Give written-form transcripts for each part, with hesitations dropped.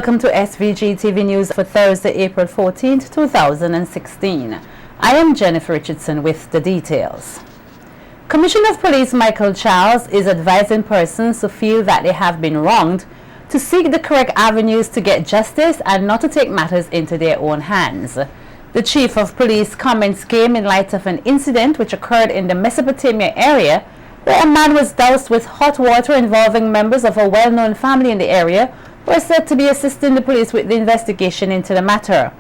Welcome to SVG-TV News for Thursday, April 14th, 2016. I am Jennifer Richardson with the details. Commissioner of Police Michael Charles is advising persons who feel that they have been wronged to seek the correct avenues to get justice and not to take matters into their own hands. The Chief of Police comments came in light of an incident which occurred in the Mesopotamia area where a man was doused with hot water involving members of a well-known family in the area who are said to be assisting the police with the investigation into the matter.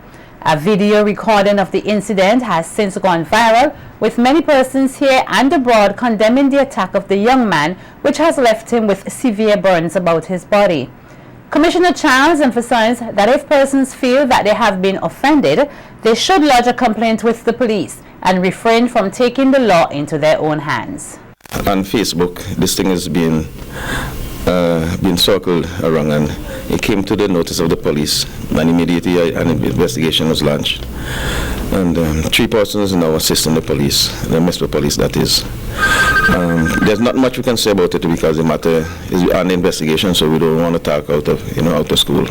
A video recording of the incident has since gone viral, with many persons here and abroad condemning the attack of the young man, which has left him with severe burns about his body. Commissioner Charles emphasized that if persons feel that they have been offended, they should lodge a complaint with the police and refrain from taking the law into their own hands. On Facebook, this thing is being circled around, and it came to the notice of the police, and immediately an investigation was launched. And 3 persons now assisting the police, the municipal police that is. There's not much we can say about it because the matter is under investigation, so we don't want to talk out of school.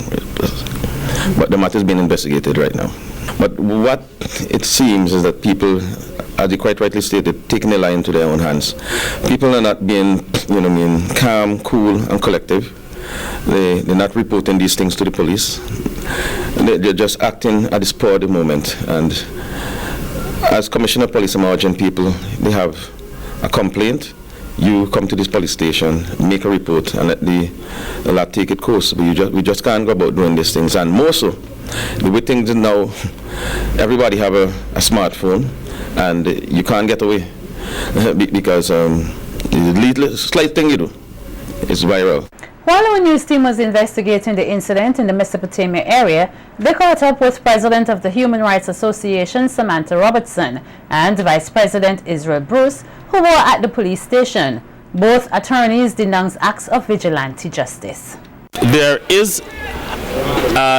But the matter is being investigated right now. But what it seems is that people, as you quite rightly stated, taking the law into their own hands. People are not being, calm, cool, and collective. They're not reporting these things to the police. They're just acting at the spur of the moment. And as Commissioner of Police, I'm urging people, they have a complaint. You come to this police station, make a report, and let the law take its course. But we just can't go about doing these things. And more so, the way things now, everybody have a smartphone, and you can't get away because the slight thing you do is viral. While our news team was investigating the incident in the Mesopotamia area, they caught up with President of the Human Rights Association, Samantha Robertson, and Vice President Israel Bruce, who were at the police station. Both attorneys denounced acts of vigilante justice. There is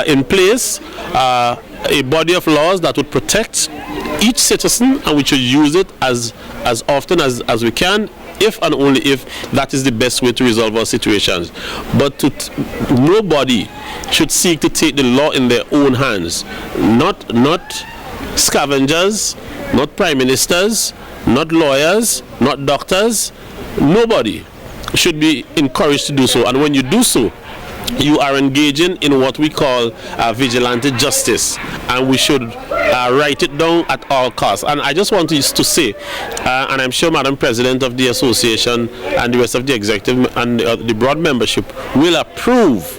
in place a body of laws that would protect each citizen, and we should use it as often as we can, if and only if that is the best way to resolve our situations. But nobody should seek to take the law in their own hands. Not scavengers, not prime ministers, not lawyers, not doctors. Nobody should be encouraged to do so. And when you do so, you are engaging in what we call vigilante justice, and we should write it down at all costs. And I just want to say, and I'm sure Madam President of the Association and the rest of the executive and the broad membership will approve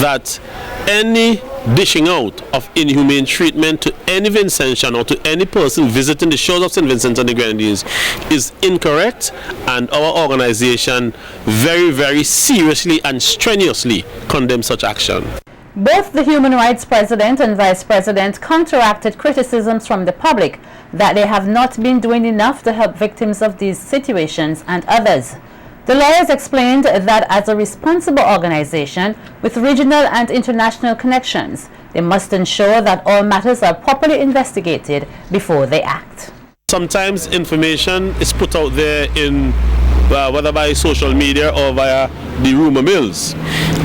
that any dishing out of inhumane treatment to any Vincentian or to any person visiting the shores of St. Vincent and the Grenadines is incorrect, and our organization very, very seriously and strenuously condemns such action. Both the Human Rights President and Vice President counteracted criticisms from the public that they have not been doing enough to help victims of these situations and others. The lawyers explained that as a responsible organization with regional and international connections, they must ensure that all matters are properly investigated before they act. Sometimes information is put out there in whether by social media or via the rumor mills.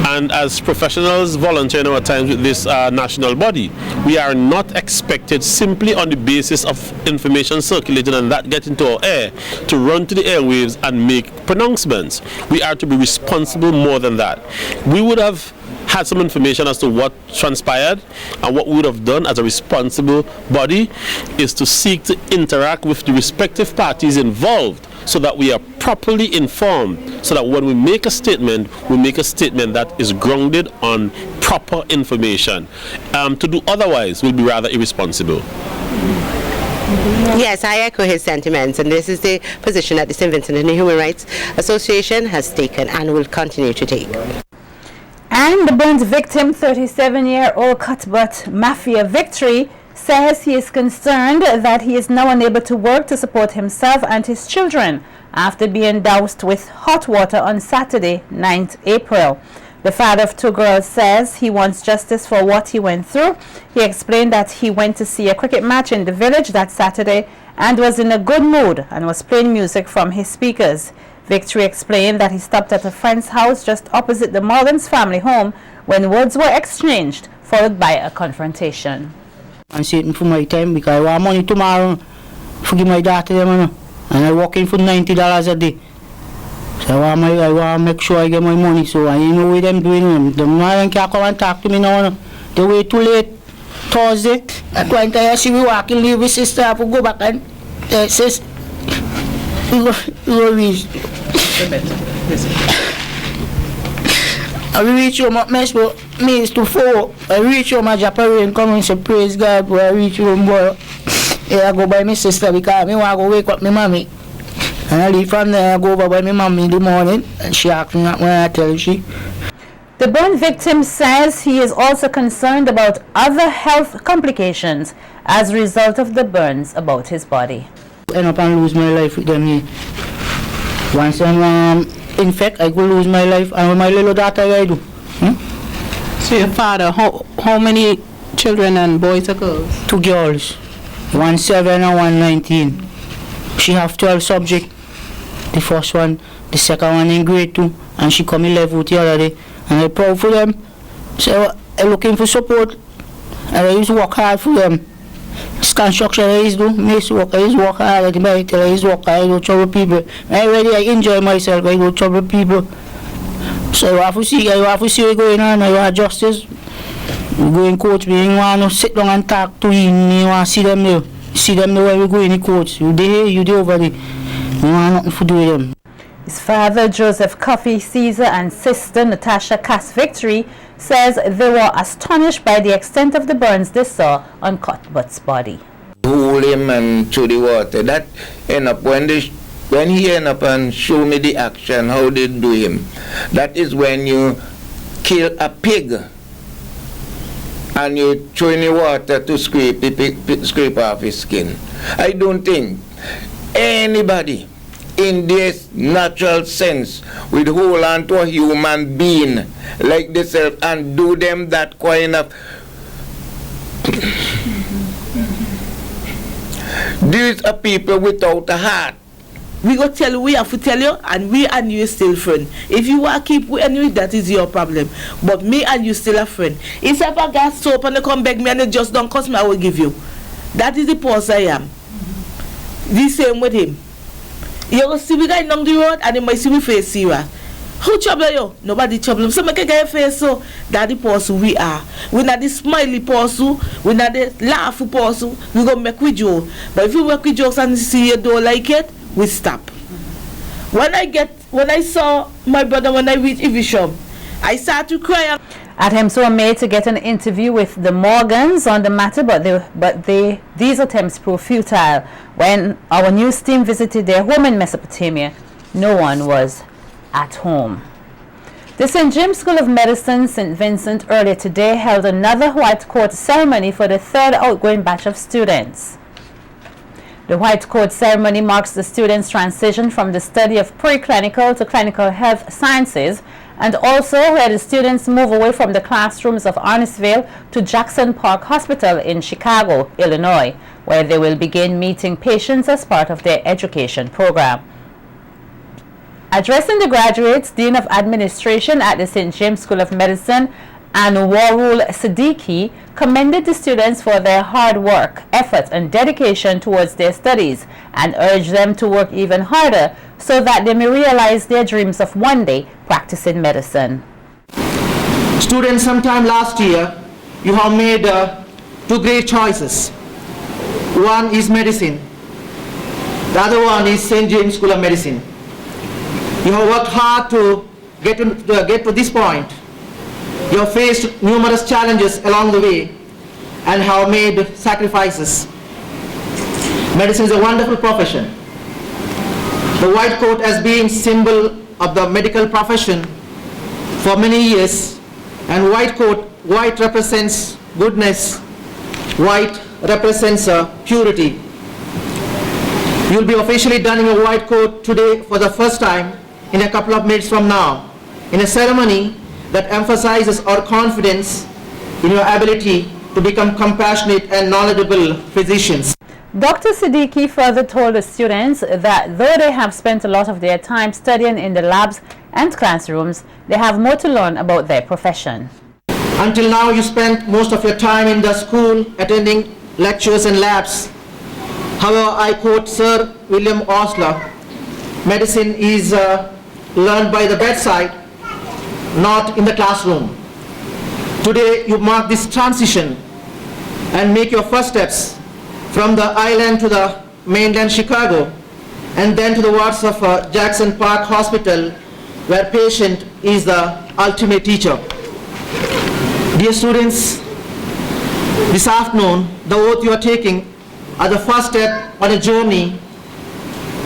And as professionals volunteering our times with this national body, we are not expected simply on the basis of information circulated and that get into our air to run to the airwaves and make pronouncements. We are to be responsible more than that. We would have had some information as to what transpired, and what we would have done as a responsible body is to seek to interact with the respective parties involved so that we are properly informed, so that when we make a statement that is grounded on proper information. To do otherwise will be rather irresponsible. Yes, I echo his sentiments, and this is the position that the St. Vincent and the Human Rights Association has taken and will continue to take. And the burnt victim, 37-year-old Cuthbert Mafia Victory, says he is concerned that he is now unable to work to support himself and his children after being doused with hot water on Saturday, 9th April. The father of 2 girls says he wants justice for what he went through. He explained that he went to see a cricket match in the village that Saturday and was in a good mood and was playing music from his speakers. Victory explained that he stopped at a friend's house just opposite the Morgan's family home when words were exchanged, followed by a confrontation. I'm sitting for my time because I want money tomorrow to give my daughter them, and I work in for $90 a day. So I want to make sure I get my money. So I know what I'm doing. The man can't come and talk to me now. They wait too late. Thursday, at one time I see me walking, leave with sister, I have to go back and sis, we reach. I reach home at mess, but me is to 4. I reach home at Japan, come and say praise God, but I reach home, boy. I go by my sister because I want to go wake up my mommy. And I leave from there, I go over by my mommy in the morning, and she asks me when I tell her she. The burn victim says he is also concerned about other health complications as a result of the burns about his body. I end up and lose my life with them here. Once I'm infected, I go lose my life, and with my little daughter, I do. So your father, how many children and boys or girls? 2 girls, 1 7 and 1 19. She have 12 subjects. The first one, the second one in grade 2, and she come in level the other day. And I'm proud for them. So I'm looking for support, and I used to work hard for them. This construction I used to do, I used to work hard at the bank, I used to work hard, I don't trouble people. I enjoy myself, I don't trouble people. So I have to see what's going on, I want justice. We go in court, we want to sit down and talk to him, we want to see them there. See them there when we go in the court. You there, you there over there. We want nothing to do with them. His father, Joseph Coffey Caesar, and sister, Natasha Cass Victory, says they were astonished by the extent of the burns they saw on Cuthbert's body. Hold him and throw the water. That end up when he end up and show me the action, how they do him. That is when you kill a pig and you throw in the water to scrape off his skin. I don't think anybody in this natural sense would hold on to a human being like this and do them that kind of. These are people without a heart. We go tell you, we have to tell you, and we and you still friend. If you want to keep with you, that is your problem. But me and you still a friend. If I got soap and they come beg me and they just don't cost me, I will give you. That is the person I am. The same with him. You go see me guy down the road and they might see me face serious. Who trouble you? Nobody trouble him. So make a guy face so that the person we are. We're not the smiley person, we're not the laughing person. We go make with you. But if you work with jokes and see you don't like it, we stop. When I saw my brother when I reached Evisham, I started to cry. Attempts were made to get an interview with the Morgans on the matter, but these attempts proved futile. When our news team visited their home in Mesopotamia, no one was at home. The St. James School of Medicine, St. Vincent, earlier today held another white coat ceremony for the 3rd outgoing batch of students. The white coat ceremony marks the students' transition from the study of preclinical to clinical health sciences, and also where the students move away from the classrooms of Arnisville to Jackson Park Hospital in Chicago, Illinois, where they will begin meeting patients as part of their education program. Addressing the graduates, Dean of Administration at the St. James School of Medicine, Anwarul Siddiqui, commended the students for their hard work, effort, and dedication towards their studies, and urged them to work even harder so that they may realize their dreams of one day practicing medicine. Students, sometime last year, you have made 2 great choices. One is medicine. The other one is St. James School of Medicine. You have worked hard to get to this point. You have faced numerous challenges along the way and have made sacrifices. Medicine is a wonderful profession. The white coat has been symbol of the medical profession for many years, and white represents goodness, white represents purity. You will be officially donning a white coat today for the first time in a couple of minutes from now, in a ceremony that emphasizes our confidence in your ability to become compassionate and knowledgeable physicians. Dr. Siddiqui further told the students that though they have spent a lot of their time studying in the labs and classrooms, they have more to learn about their profession. Until now, you spent most of your time in the school attending lectures and labs. However, I quote Sir William Osler, medicine is learned by the bedside, not in the classroom. Today, you mark this transition and make your first steps from the island to the mainland Chicago, and then to the wards of Jackson Park Hospital, where patient is the ultimate teacher. Dear students, this afternoon, the oath you are taking are the first step on a journey.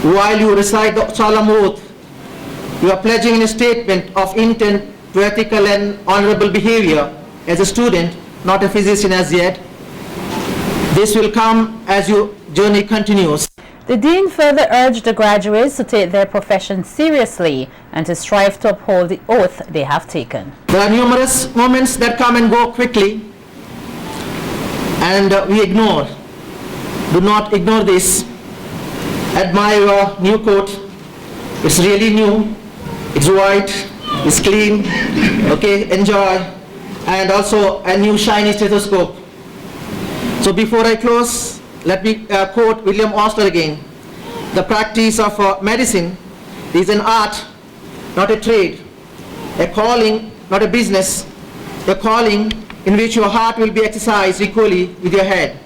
While you recite the solemn oath, you are pledging a statement of intent to ethical and honorable behavior as a student, not a physician as yet. This will come as your journey continues. The Dean further urged the graduates to take their profession seriously and to strive to uphold the oath they have taken. There are numerous moments that come and go quickly, and we ignore. Do not ignore this. Admire your new coat. It's really new. It's white. It's clean. Okay, enjoy. And also a new shiny stethoscope. So before I close, let me quote William Osler again. The practice of medicine is an art, not a trade, a calling, not a business, a calling in which your heart will be exercised equally with your head.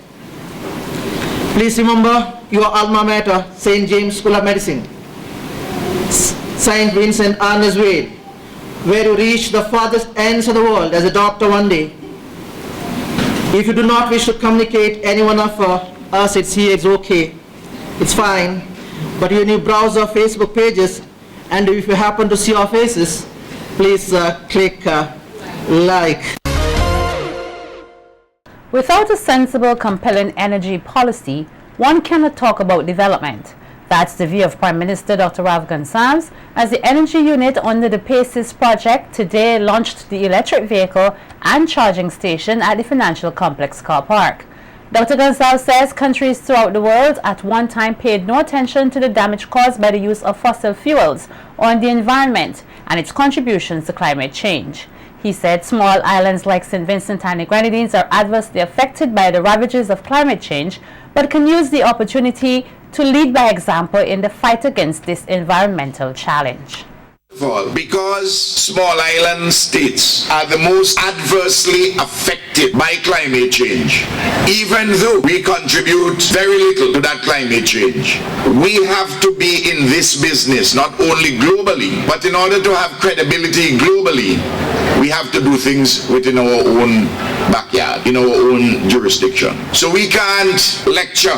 Please remember your alma mater, St. James School of Medicine, St. Vincent Arnes Wade, where you reach the farthest ends of the world as a doctor one day. If you do not wish to communicate any one of us, it's here, it's okay, it's fine. But when you browse our Facebook pages, and if you happen to see our faces, please click like. Without a sensible, compelling energy policy, one cannot talk about development. That's the view of Prime Minister Dr. Rav Gonsalves as the energy unit under the PACES project today launched the electric vehicle and charging station at the Financial Complex car park. Dr. Gonsalves says countries throughout the world at one time paid no attention to the damage caused by the use of fossil fuels on the environment and its contributions to climate change. He said small islands like St. Vincent and the Grenadines are adversely affected by the ravages of climate change, but can use the opportunity to lead by example in the fight against this environmental challenge. Because small island states are the most adversely affected by climate change, even though we contribute very little to that climate change, we have to be in this business not only globally, but in order to have credibility globally, we have to do things within our own backyard, in our own jurisdiction. So we can't lecture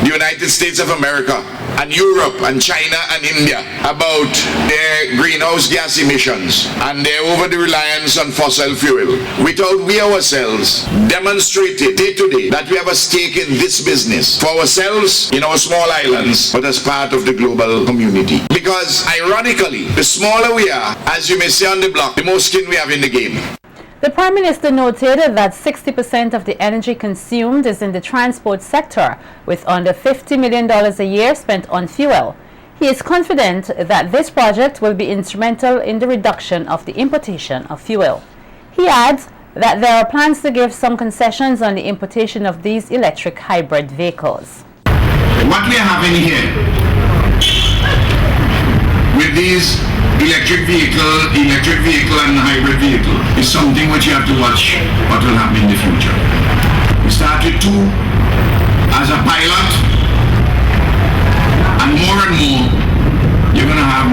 the United States of America and Europe and China and India about their greenhouse gas emissions and their over the reliance on fossil fuel without we ourselves demonstrated day to day that we have a stake in this business for ourselves in our small islands, but as part of the global community. Because ironically, the smaller we are, as you may see on the block, the more skin we have in the game. The Prime Minister noted that 60% of the energy consumed is in the transport sector, with under $50 million a year spent on fuel. He is confident that this project will be instrumental in the reduction of the importation of fuel. He adds that there are plans to give some concessions on the importation of these electric hybrid vehicles. What we are having here with these electric vehicle and hybrid vehicle is something which you have to watch what will happen in the future. We started two as a pilot, and more you're going to have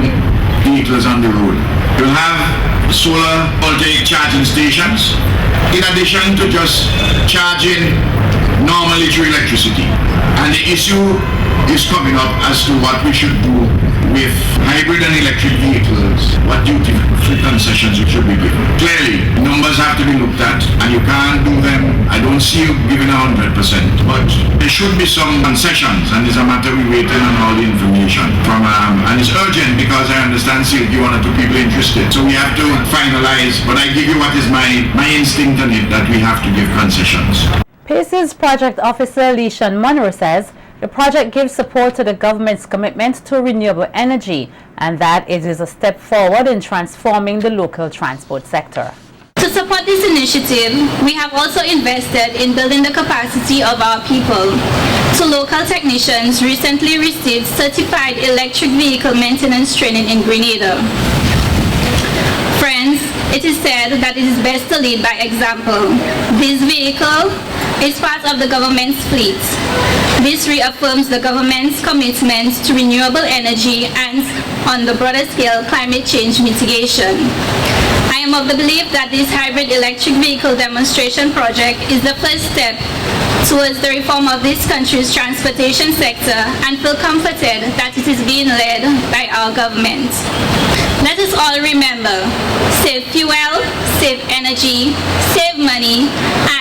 vehicles on the road. You'll have solar voltaic charging stations in addition to just charging normally through electricity. And the issue is coming up as to what we should do with hybrid and electric vehicles, what duty-free concessions we should be given. Clearly, numbers have to be looked at, and you can't do them. I don't see you giving 100%, but there should be some concessions, and it's a matter we're waiting on all the information from, and it's urgent because I understand CLQ one or two people interested. So we have to finalize, but I give you what is my instinct on it, that we have to give concessions. PACES project officer Leishan Monroe says The project gives support to the government's commitment to renewable energy and that it is a step forward in transforming the local transport sector. To support this initiative, we have also invested in building the capacity of our people. Two local technicians recently received certified electric vehicle maintenance training in Grenada. Friends, it is said that it is best to lead by example. This vehicle is part of the government's fleet. This reaffirms the government's commitment to renewable energy and, on the broader scale, climate change mitigation. I am of the belief that this hybrid electric vehicle demonstration project is the first step towards the reform of this country's transportation sector and feel comforted that it is being led by our government. Let us all remember, save fuel, save energy, save money,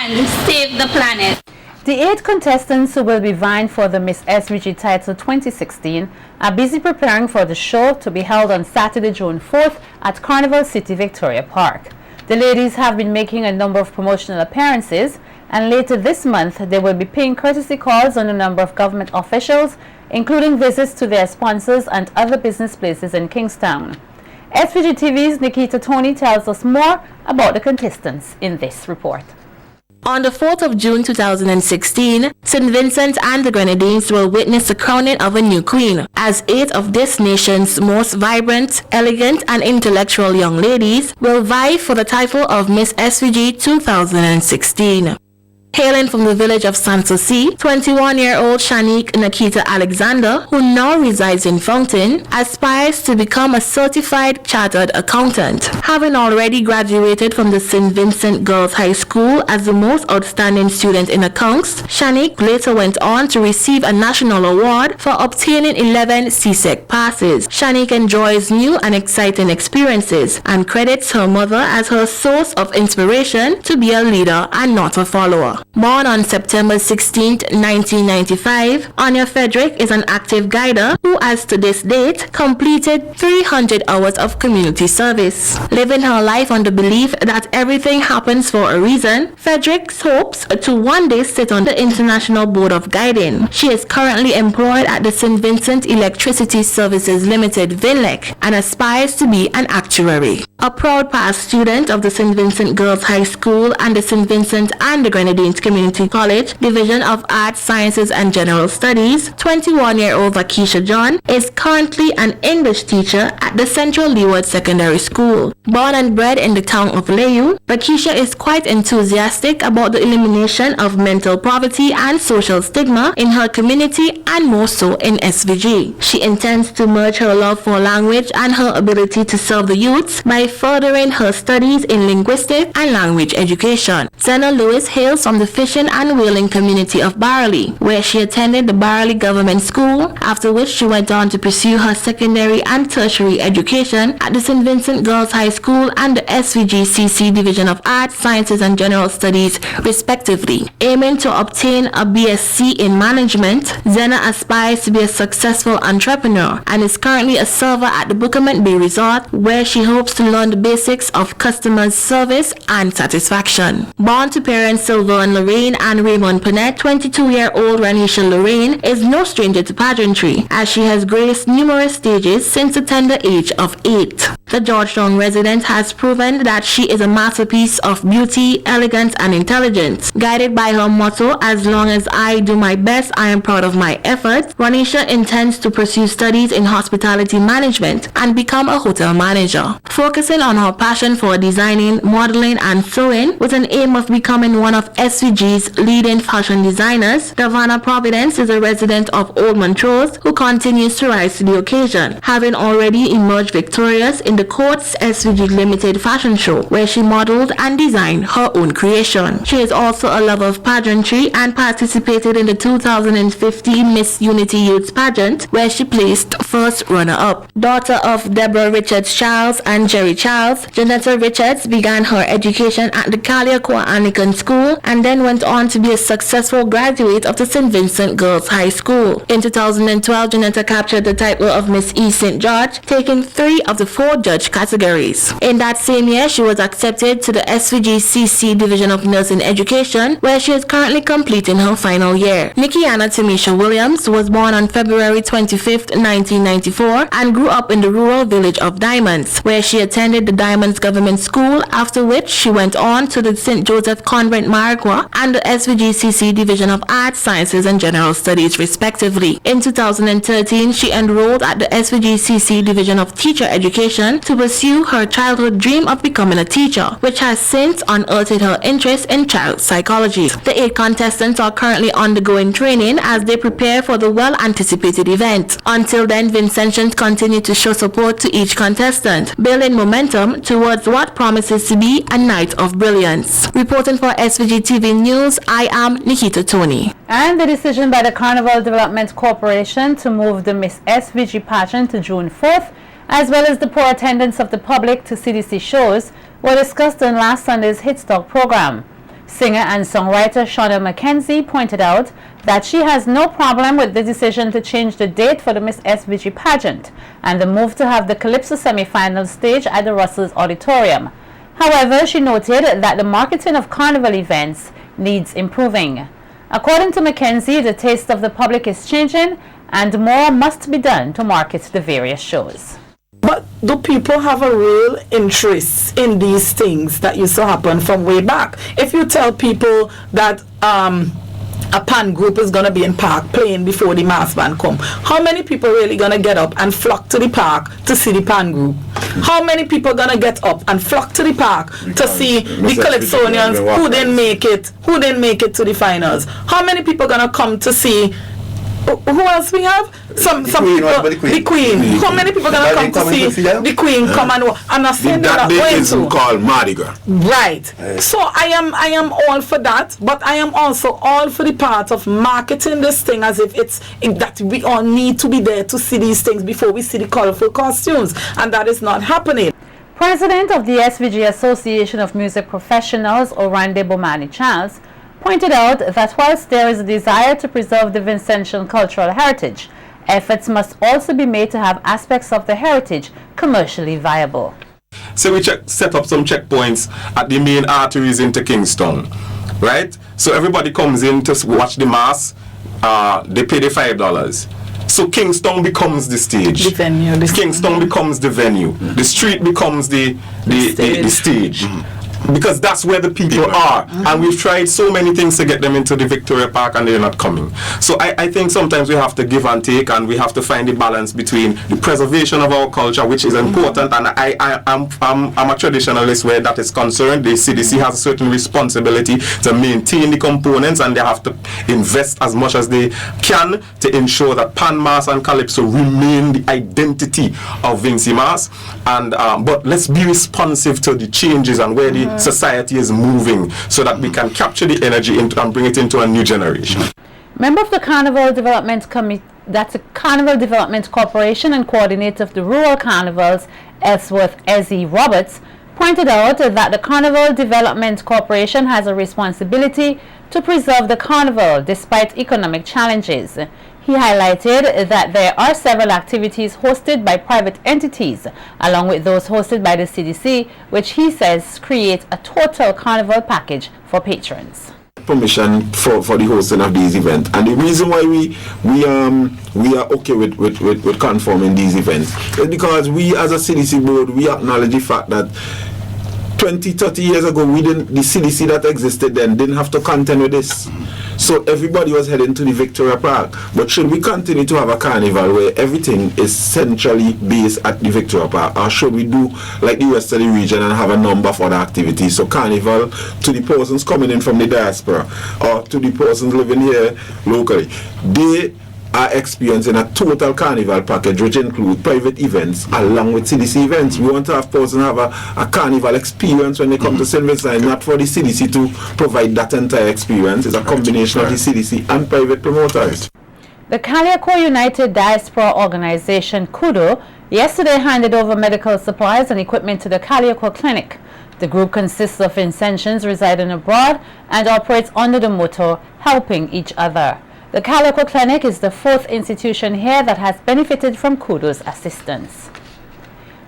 and save the planet. The 8 contestants who will be vying for the Miss SVG title 2016 are busy preparing for the show to be held on Saturday, June 4th at Carnival City, Victoria Park. The ladies have been making a number of promotional appearances, and later this month they will be paying courtesy calls on a number of government officials, including visits to their sponsors and other business places in Kingstown. SVG-TV's Nikita Tony tells us more about the contestants in this report. On the 4th of June 2016, St. Vincent and the Grenadines will witness the crowning of a new queen, as 8 of this nation's most vibrant, elegant and intellectual young ladies will vie for the title of Miss SVG 2016. Hailing from the village of Sanssouci, 21-year-old Shanique Nikita Alexander, who now resides in Fountain, aspires to become a certified chartered accountant. Having already graduated from the St. Vincent Girls High School as the most outstanding student in accounts, Shanique later went on to receive a national award for obtaining 11 CSEC passes. Shanique enjoys new and exciting experiences and credits her mother as her source of inspiration to be a leader and not a follower. Born on September 16, 1995, Anya Frederick is an active guider who, as to this date, completed 300 hours of community service. Living her life on the belief that everything happens for a reason, Frederick hopes to one day sit on the International Board of Guiding. She is currently employed at the St. Vincent Electricity Services Limited, VINLEC, and aspires to be an actuary. A proud past student of the St. Vincent Girls High School and the St. Vincent and the Grenadines Community College Division of Arts, Sciences and General Studies, 21-year-old Vakisha John is currently an English teacher at the Central Leeward Secondary School. Born and bred in the town of Layu, Vakisha is quite enthusiastic about the elimination of mental poverty and social stigma in her community and more so in SVG. She intends to merge her love for language and her ability to serve the youths by furthering her studies in linguistic and language education. Zena Lewis hails from the fishing and whaling community of Barley, where she attended the Barley Government School, after which she went on to pursue her secondary and tertiary education at the St. Vincent Girls High School and the SVG-CC Division of Arts, Sciences and General Studies, respectively. Aiming to obtain a BSc in management, Zena aspires to be a successful entrepreneur and is currently a server at the Bookerman Bay Resort, where she hopes to learn the basics of customer service and satisfaction. Born to parents Sylvain Lorraine and Raymond Panette, 22-year-old Ranisha Lorraine is no stranger to pageantry, as she has graced numerous stages since the tender age of 8. The Georgetown resident has proven that she is a masterpiece of beauty, elegance and intelligence. Guided by her motto, "As long as I do my best, I am proud of my efforts," Ranisha intends to pursue studies in hospitality management and become a hotel manager. Focusing on her passion for designing, modeling and sewing with an aim of becoming one of SVG's leading fashion designers, Davana Providence is a resident of Old Montrose who continues to rise to the occasion, having already emerged victorious in the Courts SVG Limited fashion show, where she modeled and designed her own creation. She is also a lover of pageantry and participated in the 2015 Miss Unity Youth pageant, where she placed first runner-up. Daughter of Deborah Richards Charles and Jerry Charles, Janetta Richards began her education at the Kaliakwa Anglican School and then then went on to be a successful graduate of the St. Vincent Girls High School. In 2012, Janetta captured the title of Miss E. St. George, taking 3 of the 4 judge categories. In that same year, she was accepted to the SVG-CC Division of Nursing Education, where she is currently completing her final year. Nikiana Tamisha Williams was born on February 25, 1994, and grew up in the rural village of Diamonds, where she attended the Diamonds Government School, after which she went on to the St. Joseph Convent Maragua and the SVG-CC Division of Arts, Sciences and General Studies, respectively. In 2013, she enrolled at the SVG-CC Division of Teacher Education to pursue her childhood dream of becoming a teacher, which has since unearthed her interest in child psychology. The 8 contestants are currently undergoing training as they prepare for the well-anticipated event. Until then, Vincentians continue to show support to each contestant, building momentum towards what promises to be a night of brilliance. Reporting for SVG-TV News, I am Nikita Tony. And the decision by the Carnival Development Corporation to move the Miss SVG pageant to June 4th, as well as the poor attendance of the public to CDC shows, were discussed in last Sunday's Hit Stock program. Singer and songwriter Shauna McKenzie pointed out that she has no problem with the decision to change the date for the Miss SVG pageant and the move to have the Calypso semi-final stage at the Russell's Auditorium. However, she noted that the marketing of Carnival events needs improving. According to McKenzie, the taste of the public is changing and more must be done to market the various shows. But do people have a real interest in these things that used to happen from way back? If you tell people that a pan group is going to be in park playing before the mass band come, how many people really going to get up and flock to the park to see the pan group? How many people going to get up and flock to the park to see the Calypsonians who didn't make it to the finals? How many people going to come to see who else we have? Some people, the Queen. How many people gonna come to see the Queen come and I'm not saying they're not going to. Called Mardi Gras. Right. So I am all for that, but I am also all for the part of marketing this thing as if that we all need to be there to see these things before we see the colorful costumes, and that is not happening. President of the SVG Association of Music Professionals, Orande Bomani Charles, pointed out that whilst there is a desire to preserve the Vincentian cultural heritage, efforts must also be made to have aspects of the heritage commercially viable. So we set up some checkpoints at the main arteries into Kingston, right? So everybody comes in to watch the mass, they pay the $5. So Kingston becomes the stage. The venue. Kingston becomes the venue. The street becomes the stage. Because that's where the people are. And we've tried so many things to get them into the Victoria Park and they're not coming. So I think sometimes we have to give and take, and we have to find the balance between the preservation of our culture, which is important, and I'm a traditionalist where that is concerned. The CDC has a certain responsibility to maintain the components, and they have to invest as much as they can to ensure that Pan Mass and Calypso remain the identity of Vincy Mass. And but let's be responsive to the changes and where the society is moving, so that we can capture the energy and bring it into a new generation. Member of the Carnival Development Committee, that's the Carnival Development Corporation, and coordinator of the Rural Carnivals, Ellsworth Ezzie Roberts, pointed out that the Carnival Development Corporation has a responsibility to preserve the carnival despite economic challenges. He highlighted that there are several activities hosted by private entities, along with those hosted by the CDC, which he says create a total carnival package for patrons. Permission for the hosting of these events, and the reason why we are okay with conforming these events is because we as a CDC board, we acknowledge the fact that 20-30 years ago, the CDC that existed then didn't have to contend with this. So everybody was heading to the Victoria Park. But should we continue to have a carnival where everything is centrally based at the Victoria Park, or should we do like the rest of the region and have a number of other activities? So carnival to the persons coming in from the diaspora or to the persons living here locally, they are experiencing a total carnival package, which includes private events along with CDC events. We want to have persons have a carnival experience when they come to St. Vincent, not for the CDC to provide that entire experience. It's a combination of the CDC and private promoters. The Kaliako United Diaspora Organization, KUDO, yesterday handed over medical supplies and equipment to the Kaliako Clinic. The group consists of Incentians residing abroad and operates under the motto, helping each other. The Calico Clinic is the 4th institution here that has benefited from Kudo's assistance.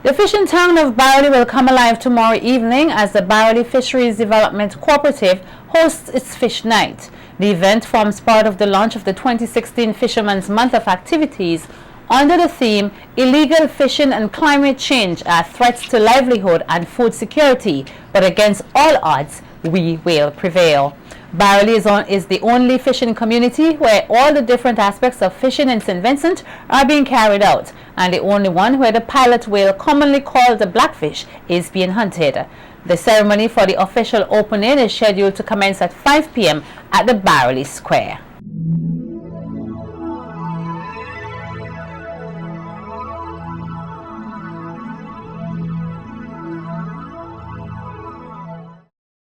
The fishing town of Barely will come alive tomorrow evening as the Barely Fisheries Development Cooperative hosts its Fish Night. The event forms part of the launch of the 2016 Fisherman's Month of activities under the theme, Illegal Fishing and Climate Change are threats to livelihood and food security, but against all odds, we will prevail. Barely is the only fishing community where all the different aspects of fishing in St. Vincent are being carried out, and the only one where the pilot whale, commonly called the blackfish, is being hunted. The ceremony for the official opening is scheduled to commence at 5 p.m. at the Barely Square.